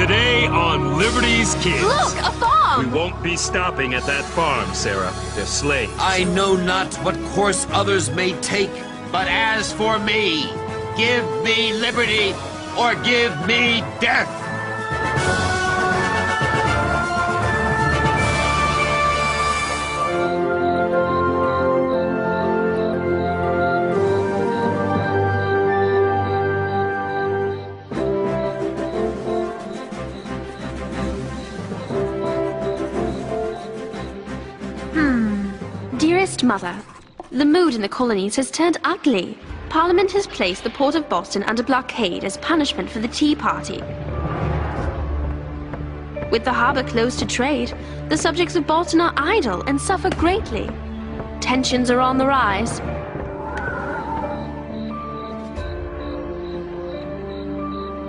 Today on Liberty's Kids. Look, a farm! We won't be stopping at that farm, Sarah. They're slaves. I know not what course others may take, but as for me, give me liberty or give me death. Dearest Mother, the mood in the colonies has turned ugly. Parliament has placed the port of Boston under blockade as punishment for the Tea Party. With the harbor closed to trade, the subjects of Boston are idle and suffer greatly. Tensions are on the rise.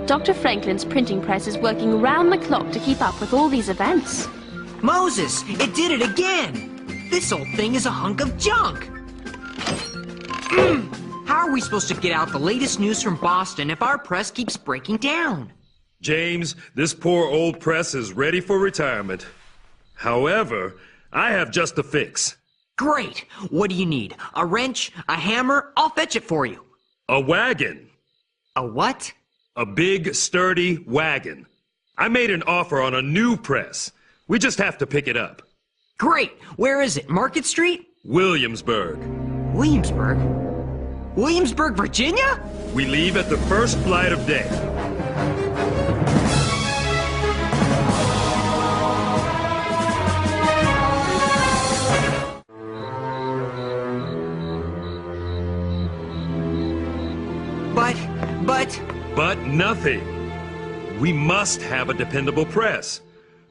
Dr. Franklin's printing press is working round the clock to keep up with all these events. Moses, it did it again! This old thing is a hunk of junk! How are we supposed to get out the latest news from Boston if our press keeps breaking down? James, this poor old press is ready for retirement. However, I have just the fix. Great! What do you need? A wrench? A hammer? I'll fetch it for you. A wagon. A what? A big, sturdy wagon. I made an offer on a new press. We just have to pick it up. Great! Where is it? Market Street? Williamsburg. Williamsburg? Williamsburg, Virginia? We leave at the first light of day. But nothing. We must have a dependable press.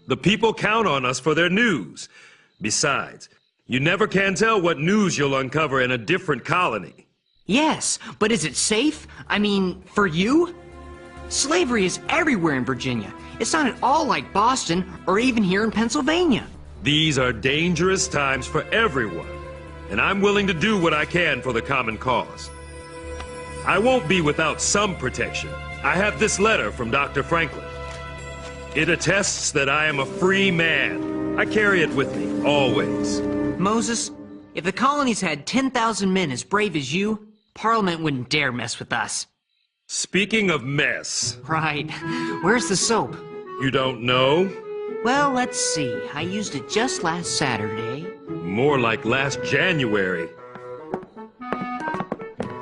The people count on us for their news. Besides, you never can tell what news you'll uncover in a different colony. Yes, but is it safe? I mean, for you? Slavery is everywhere in Virginia. It's not at all like Boston or even here in Pennsylvania. These are dangerous times for everyone, and I'm willing to do what I can for the common cause. I won't be without some protection. I have this letter from Dr. Franklin. It attests that I am a free man. I carry it with me, always. Moses, if the colonies had 10,000 men as brave as you, Parliament wouldn't dare mess with us. Speaking of mess... Right. Where's the soap? You don't know? Well, let's see. I used it just last Saturday. More like last January.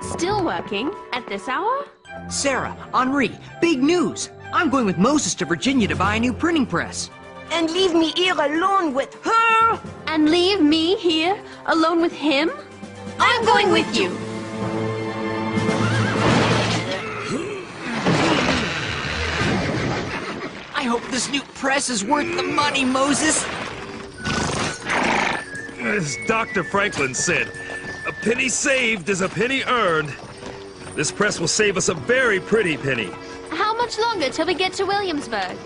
Still working? At this hour? Sarah, Henri, big news! I'm going with Moses to Virginia to buy a new printing press. And leave me here alone with her? And leave me here, alone with him? I'm going with you. I hope this new press is worth the money, Moses. As Dr. Franklin said, a penny saved is a penny earned. This press will save us a very pretty penny. How much longer till we get to Williamsburg?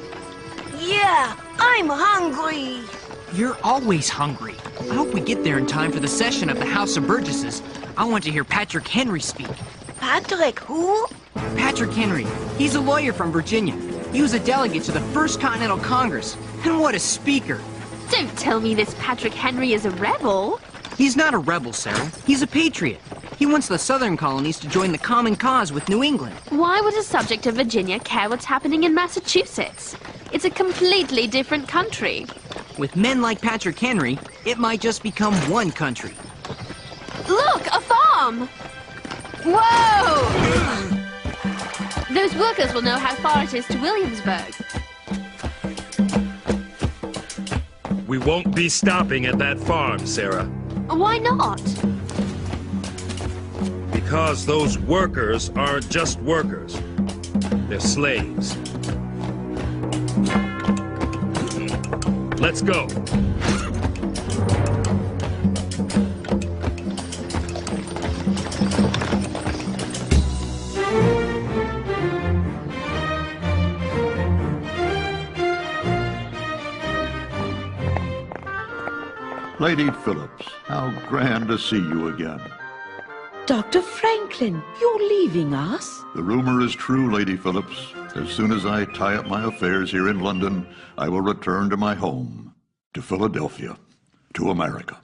Yeah, I'm hungry. You're always hungry. I hope we get there in time for the session of the House of Burgesses. I want to hear Patrick Henry speak. Patrick who? Patrick Henry. He's a lawyer from Virginia. He was a delegate to the First Continental Congress. And what a speaker. Don't tell me this Patrick Henry is a rebel. He's not a rebel, Sarah. He's a patriot. He wants the southern colonies to join the common cause with New England. Why would a subject of Virginia care what's happening in Massachusetts? It's a completely different country. With men like Patrick Henry, it might just become one country. Look, a farm! Whoa! Those workers will know how far it is to Williamsburg. We won't be stopping at that farm, Sarah. Why not? Because those workers aren't just workers. They're slaves. Let's go. Lady Phillips, how grand to see you again. Dr. Franklin, you're leaving us? The rumor is true, Lady Phillips. As soon as I tie up my affairs here in London, I will return to my home, to Philadelphia, to America.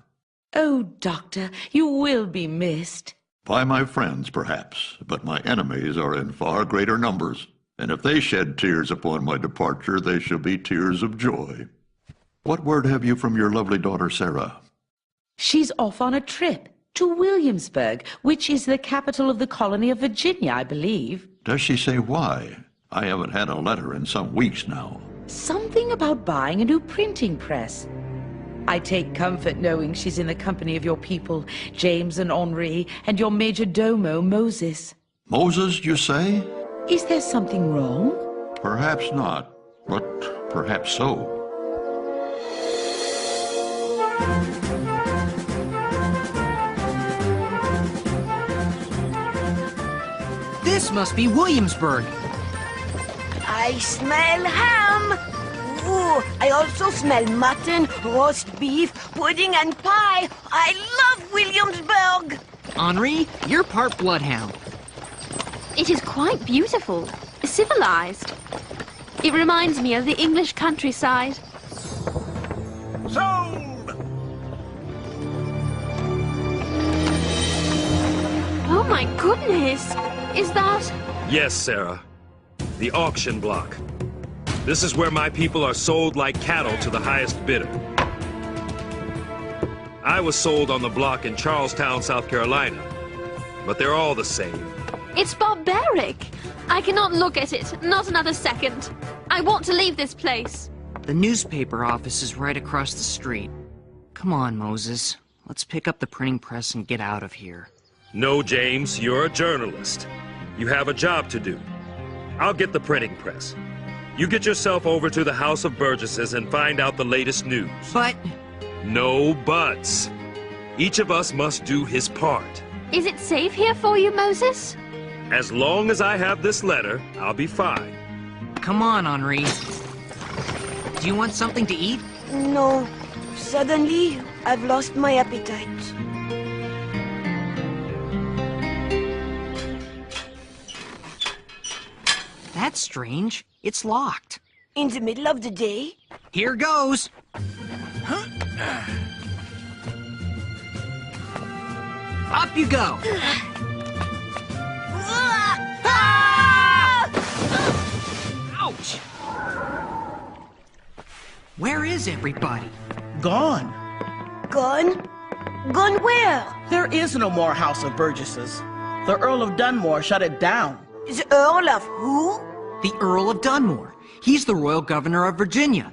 Oh, Doctor, you will be missed. By my friends, perhaps, but my enemies are in far greater numbers, and if they shed tears upon my departure, they shall be tears of joy. What word have you from your lovely daughter, Sarah? She's off on a trip to Williamsburg, which is the capital of the colony of Virginia, I believe. Does she say why? I haven't had a letter in some weeks now. Something about buying a new printing press. I take comfort knowing she's in the company of your people, James and Henri, and your major domo, Moses. Moses, you say? Is there something wrong? Perhaps not, but perhaps so. This must be Williamsburg. I smell ham. Ooh, I also smell mutton, roast beef, pudding, and pie. I love Williamsburg. Henri, you're part bloodhound. It is quite beautiful, civilized. It reminds me of the English countryside. Sold! Oh my goodness! Is that... Yes, Sarah. The auction block. This is where my people are sold like cattle to the highest bidder. I was sold on the block in Charlestown, South Carolina. But they're all the same. It's barbaric! I cannot look at it, not another second. I want to leave this place. The newspaper office is right across the street. Come on, Moses. Let's pick up the printing press and get out of here. No, James, you're a journalist. You have a job to do. I'll get the printing press. You get yourself over to the House of Burgesses and find out the latest news. But... No buts. Each of us must do his part. Is it safe here for you, Moses? As long as I have this letter, I'll be fine. Come on, Henri. Do you want something to eat? No, suddenly I've lost my appetite. That's strange. It's locked. In the middle of the day? Here goes. Up you go. Ouch. Where is everybody? Gone. Gone? Gone where? There is no more House of Burgesses. The Earl of Dunmore shut it down. The Earl of who? The Earl of Dunmore. He's the royal governor of Virginia.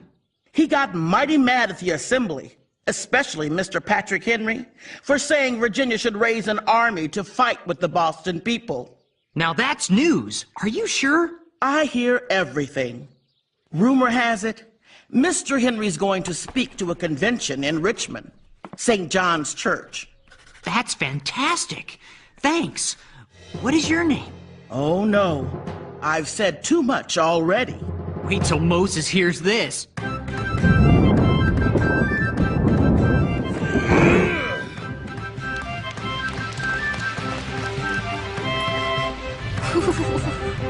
He got mighty mad at the Assembly, especially Mr. Patrick Henry, for saying Virginia should raise an army to fight with the Boston people. Now that's news. Are you sure? I hear everything. Rumor has it, Mr. Henry's going to speak to a convention in Richmond, St. John's Church. That's fantastic. Thanks. What is your name? Oh, no. I've said too much already. Wait till Moses hears this.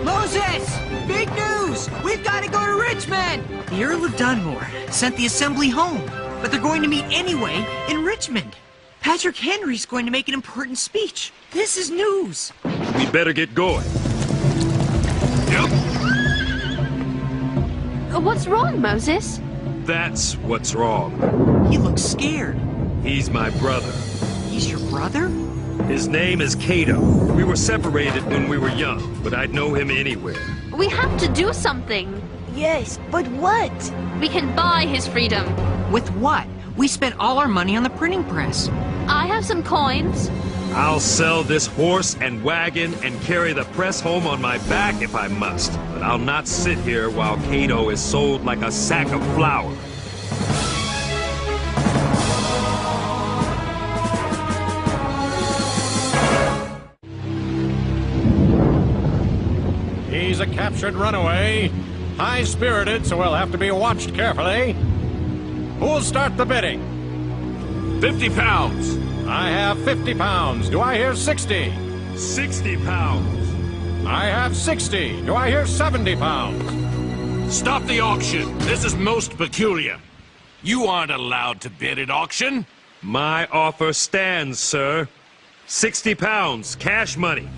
Moses! Big news! We've got to go to Richmond! The Earl of Dunmore sent the Assembly home, but they're going to meet anyway in Richmond. Patrick Henry's going to make an important speech. This is news. We better get going. What's wrong, Moses? That's what's wrong. He looks scared. He's my brother. He's your brother? His name is Cato. We were separated when we were young, but I'd know him anywhere. We have to do something. Yes, but what? We can buy his freedom. With what? We spent all our money on the printing press. I have some coins. I'll sell this horse and wagon and carry the press home on my back if I must. But I'll not sit here while Cato is sold like a sack of flour. He's a captured runaway. High-spirited, so he'll have to be watched carefully. Who'll start the bidding? 50 pounds. I have 50 pounds. Do I hear 60? 60 pounds. I have 60. Do I hear 70 pounds? Stop the auction. This is most peculiar. You aren't allowed to bid at auction. My offer stands, sir. 60 pounds, cash money.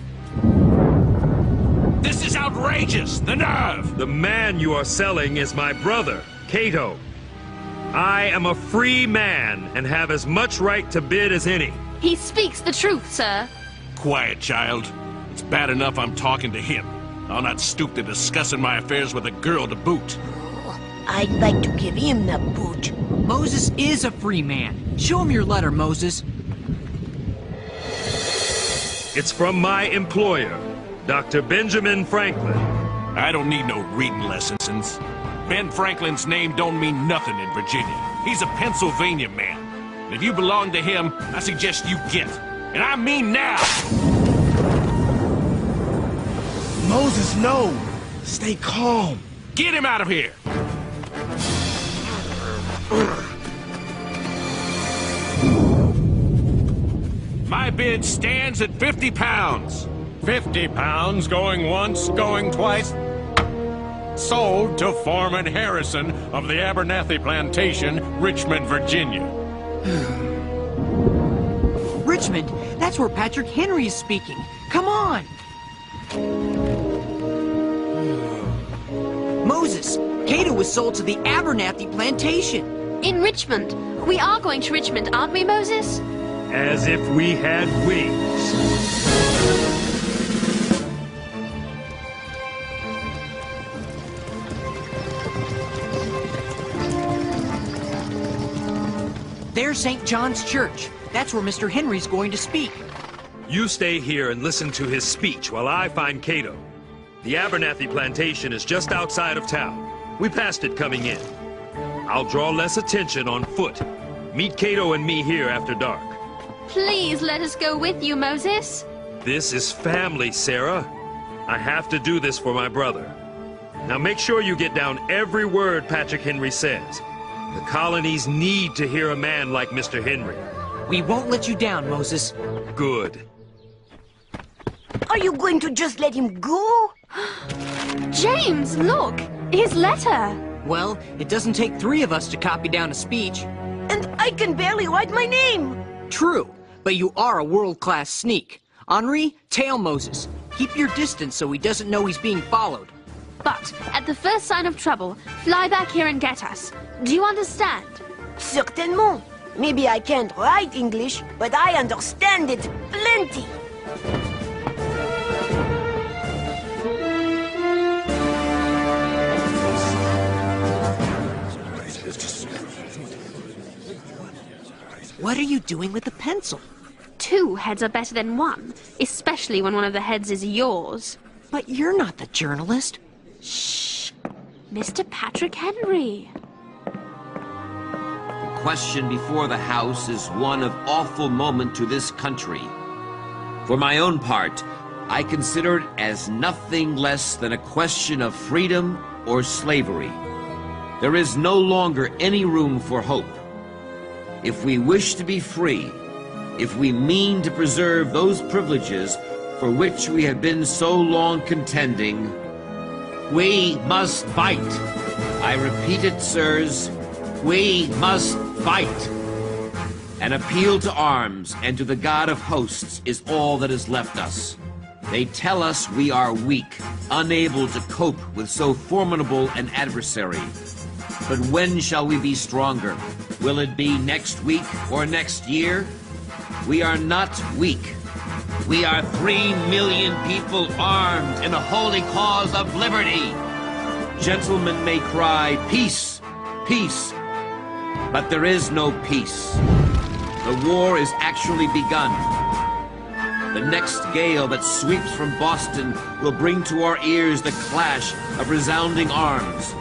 This is outrageous. The nerve. The man you are selling is my brother, Cato. I am a free man and have as much right to bid as any. He speaks the truth, sir. Quiet, child. It's bad enough I'm talking to him. I'll not stoop to discussing my affairs with a girl to boot. I'd like to give him the boot. Moses is a free man. Show him your letter, Moses. It's from my employer, Dr. Benjamin Franklin. I don't need no reading lessons. Ben Franklin's name don't mean nothing in Virginia. He's a Pennsylvania man. And if you belong to him, I suggest you get. And I mean now! Moses, no! Stay calm. Get him out of here! My bid stands at 50 pounds. 50 pounds, going once, going twice. Sold to Foreman Harrison of the Abernathy Plantation, Richmond, Virginia. Richmond, that's where Patrick Henry is speaking. Come on! Moses, Cato was sold to the Abernathy Plantation. In Richmond. We are going to Richmond, aren't we, Moses? As if we had wings. There's St. John's Church. That's where Mr. Henry's going to speak. You stay here and listen to his speech while I find Cato. The Abernathy Plantation is just outside of town. We passed it coming in. I'll draw less attention on foot. Meet Cato and me here after dark. Please let us go with you, Moses. This is family, Sarah. I have to do this for my brother. Now make sure you get down every word Patrick Henry says. The colonies need to hear a man like Mr. Henry. We won't let you down, Moses. Good. Are you going to just let him go? James, look! His letter! Well, it doesn't take 3 of us to copy down a speech. And I can barely write my name. True, but you are a world-class sneak. Henri, tail Moses. Keep your distance so he doesn't know he's being followed. But at the first sign of trouble, fly back here and get us. Do you understand? Certainement. Maybe I can't write English, but I understand it plenty. What are you doing with the pencil? 2 heads are better than 1, especially when one of the heads is yours. But you're not the journalist. Shh! Mr. Patrick Henry. The question before the House is one of awful moment to this country. For my own part, I consider it as nothing less than a question of freedom or slavery. There is no longer any room for hope. If we wish to be free, if we mean to preserve those privileges for which we have been so long contending, we must fight. I repeat it, sirs, we must fight. An appeal to arms and to the God of hosts is all that is left us. They tell us we are weak, unable to cope with so formidable an adversary. But when shall we be stronger? Will it be next week or next year? We are not weak. We are 3 million people armed in the holy cause of liberty. Gentlemen may cry, peace, peace, but there is no peace. The war is actually begun. The next gale that sweeps from Boston will bring to our ears the clash of resounding arms.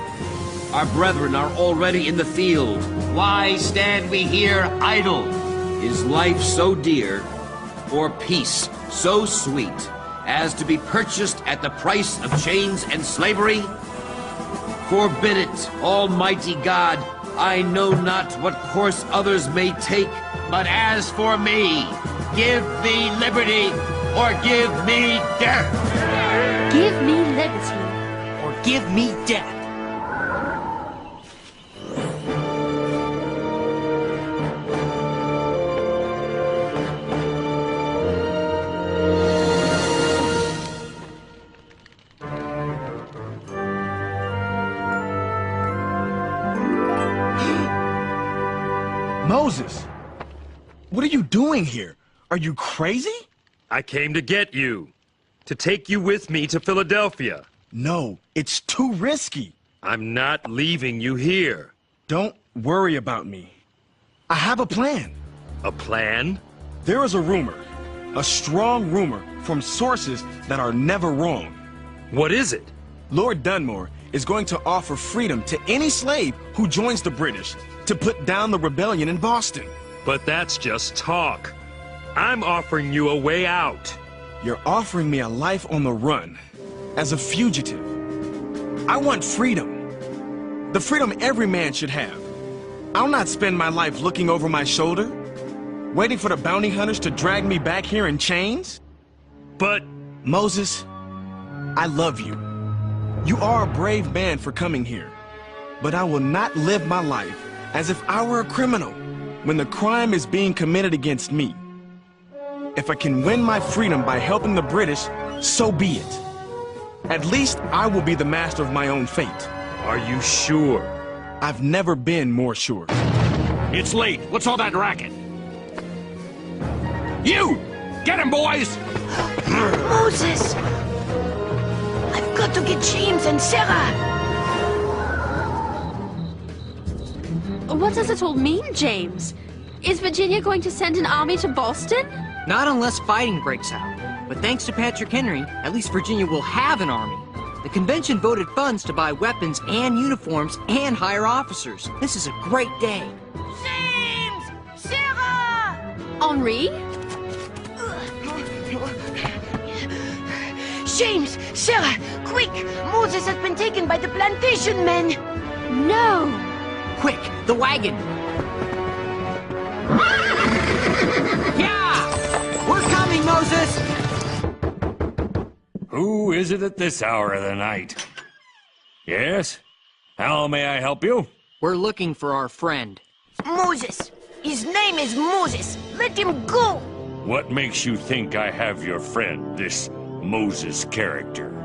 Our brethren are already in the field. Why stand we here idle? Is life so dear, or peace so sweet, as to be purchased at the price of chains and slavery? Forbid it, Almighty God. I know not what course others may take, but as for me, give me liberty or give me death. Give me liberty. Or give me death. Moses! What are you doing here? Are you crazy? I came to get you. To take you with me to Philadelphia. No, it's too risky. I'm not leaving you here. Don't worry about me. I have a plan. A plan? There is a rumor, a strong rumor from sources that are never wrong. What is it? Lord Dunmore is going to offer freedom to any slave who joins the British to put down the rebellion in Boston. But that's just talk. I'm offering you a way out. You're offering me a life on the run, as a fugitive. I want freedom. The freedom every man should have. I'll not spend my life looking over my shoulder, waiting for the bounty hunters to drag me back here in chains. But... Moses, I love you. You are a brave man for coming here. But I will not live my life as if I were a criminal when the crime is being committed against me. If I can win my freedom by helping the British, so be it. At least I will be the master of my own fate. Are you sure? I've never been more sure. It's late. What's all that racket? You! Get him, boys! Moses! I've got to get James and Sarah! What does it all mean, James? Is Virginia going to send an army to Boston? Not unless fighting breaks out. But thanks to Patrick Henry, at least Virginia will have an army. The convention voted funds to buy weapons and uniforms and hire officers. This is a great day. James! Sarah! Henri? James! Sarah! Quick! Moses has been taken by the plantation men! No! Quick, the wagon! Yeah! We're coming, Moses! Who is it at this hour of the night? Yes? How may I help you? We're looking for our friend. Moses! His name is Moses! Let him go! What makes you think I have your friend, this Moses character?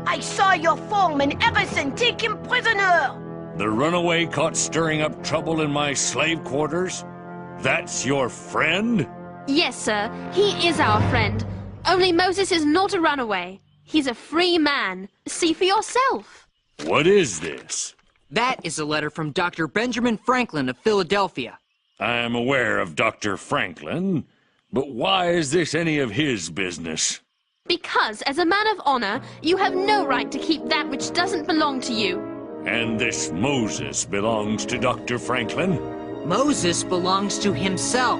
I saw your foreman Harrison take him prisoner! The runaway caught stirring up trouble in my slave quarters? That's your friend? Yes, sir. He is our friend. Only Moses is not a runaway. He's a free man. See for yourself. What is this? That is a letter from Dr. Benjamin Franklin of Philadelphia. I am aware of Dr. Franklin, but why is this any of his business? Because, as a man of honor, you have no right to keep that which doesn't belong to you. And this Moses belongs to Dr. Franklin? Moses belongs to himself.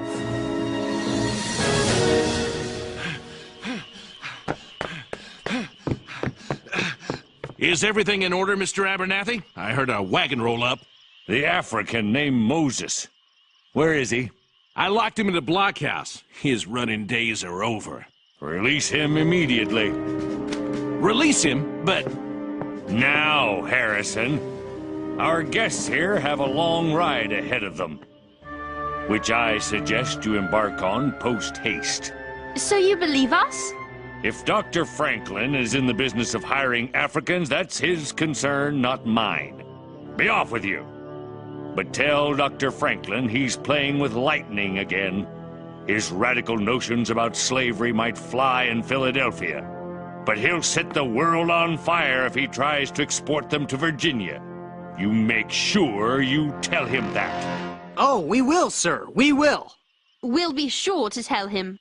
Is everything in order, Mr. Abernathy? I heard a wagon roll up. The African named Moses. Where is he? I locked him in the blockhouse. His running days are over. Release him immediately. Release him? But... Now, Harrison. Our guests here have a long ride ahead of them, which I suggest you embark on post-haste. So you believe us? If Dr. Franklin is in the business of hiring Africans, that's his concern, not mine. Be off with you. But tell Dr. Franklin he's playing with lightning again. His radical notions about slavery might fly in Philadelphia, but he'll set the world on fire if he tries to export them to Virginia. You make sure you tell him that. Oh, we will, sir. We will. We'll be sure to tell him.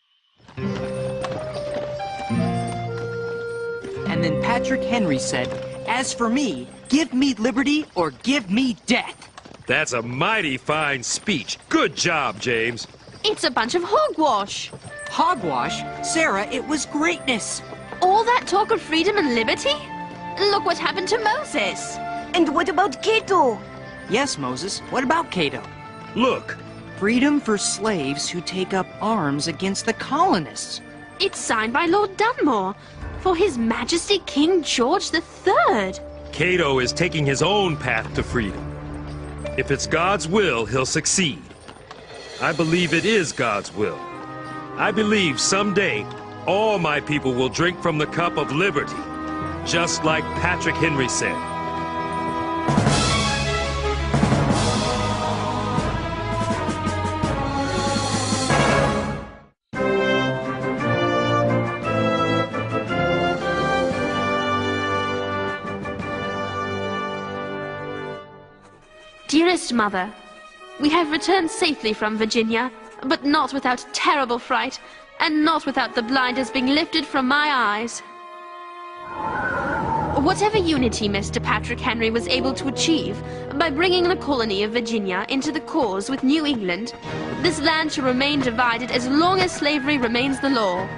And then Patrick Henry said, "As for me, give me liberty or give me death." That's a mighty fine speech. Good job, James. It's a bunch of hogwash. Hogwash? Sarah, it was greatness. All that talk of freedom and liberty? Look what happened to Moses. And what about Cato? Yes, Moses. What about Cato? Look. Freedom for slaves who take up arms against the colonists. It's signed by Lord Dunmore, for His Majesty King George III. Cato is taking his own path to freedom. If it's God's will, he'll succeed. I believe it is God's will. I believe someday all my people will drink from the cup of liberty, just like Patrick Henry said. Dearest Mother, we have returned safely from Virginia, but not without terrible fright, and not without the blinders being lifted from my eyes. Whatever unity Mr. Patrick Henry was able to achieve by bringing the colony of Virginia into the cause with New England, this land shall remain divided as long as slavery remains the law.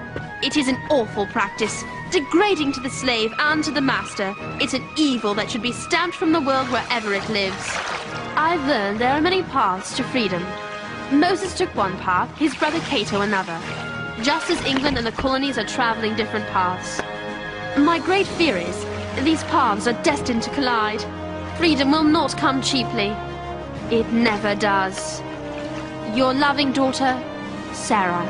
It is an awful practice, degrading to the slave and to the master. It's an evil that should be stamped from the world wherever it lives. I've learned there are many paths to freedom. Moses took one path, his brother Cato another. Just as England and the colonies are traveling different paths. My great fear is these paths are destined to collide. Freedom will not come cheaply. It never does. Your loving daughter, Sarah.